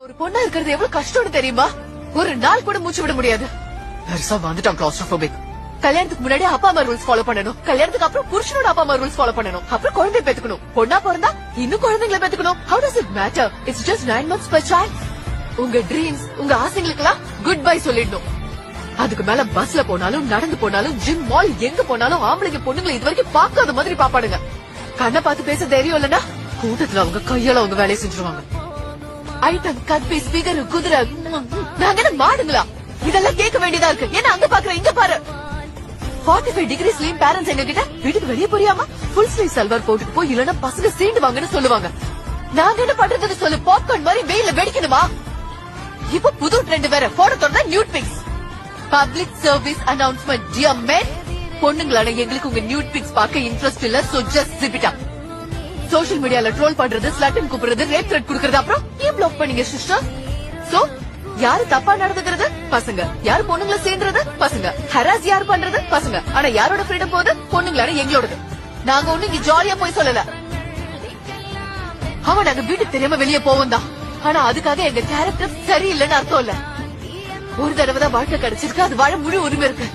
ஒரு பொண்ணா இருக்கிறது எவ்வளவு கஷ்டம்னு தெரியுமா? ஒரு நாள் கூட மூச்சு விட முடியாது. பெருசா வந்துட்டான் கிளாஸ்ட்ரோபோபிக். கல்யாணத்துக்கு முன்னாடி அப்பா அம்மா ரூல்ஸ் ஃபாலோ பண்ணணும். கல்யாணத்துக்கு அப்புறம் புருஷனோட அப்பா அம்மா ரூல்ஸ் ஃபாலோ பண்ணணும். அப்புறம் குழந்தை பெத்துக்கணும். பொண்ணா பிறந்தா இன்னும் குழந்தைங்களை பெத்துக்கணும். How does it matter? It's just 9 months per child. உங்க ட்ரீம்ஸ், உங்க ஆசைகளுக்கெல்லாம் குட் பை சொல்லிடணும். அதுக்கு மேல பஸ்ல போனாலும், நடந்து போனாலும், ஜிம், மால் எங்க போனாலும் ஆம்பளைங்க பொண்ணுங்களை இது வரைக்கும் பாக்காத மாதிரி பாப்பாடுங்க. கண்ணை பார்த்து பேச தைரியம் இல்லன்னா கூட்டத்துல அவங்க கையால அவங்க வேலையை செஞ்சுருவாங்க. ஐட்டம், கத்தி, ஸ்பீக்கர், குதிரை, நாங்க என்ன மாடுங்களா? இதெல்லாம் கேட்க வேண்டியதா இருக்கு. ஏன்னா அங்க பாக்குற இங்க பாரு. 45 டிகிரிஸ்லயும் பேரண்ட்ஸ் எங்க கிட்ட வீட்டுக்கு வெளியே போறியாமா ஃபுல் ஸ்லீவ் சல்வார் போட்டுட்டு போய் இல்லன்னா பசங்க சீண்டுவாங்கன்னு சொல்லுவாங்க. நாங்க என்ன பண்றதுன்னு சொல்லு. பாப்கார்ன் மாதிரி வெயில வெடிக்கணுமா? இப்ப புது ட்ரெண்ட் வேற. போட தொடர்ந்தா nude pics. Public service announcement. Dear men, பொண்ணுங்களான எங்களுக்கு உங்க நியூட் பிக்ஸ் பார்க்க இன்ட்ரெஸ்ட் இல்ல. So just zip it up. Social மீடியால ட்ரோல் பண்றது, ஸ்லட்டன் கூப்பிடுறது, ரேப் த்ரெட் குடுக்கறது, அப்புறம் ஏன் பிளாக் பண்ணீங்க சிஸ்டர்? சோ யாரு தப்பா நடந்துக்கிறது? பசங்க. யாரு பொண்ணுங்களை சேர்ந்துறது? பசங்க. ஹராஸ் யாரு பண்றது? பசங்க. ஆனா யாரோட ஃப்ரீடம் போகுது? பொண்ணுங்களான எங்களோடது. நாங்க ஒண்ணு இங்க ஜாலியா போய் சொல்லல. அவன் நாங்க வீட்டுக்கு தெரியாம வெளியே போவோம் தான். ஆனா அதுக்காக எங்க கேரக்டர் சரியில்லைன்னு அர்த்தம் இல்ல. ஒரு தடவை தான் வாழ்க்கை கிடைச்சிருக்கு. அது வாழ முழு உரிமை இருக்கு.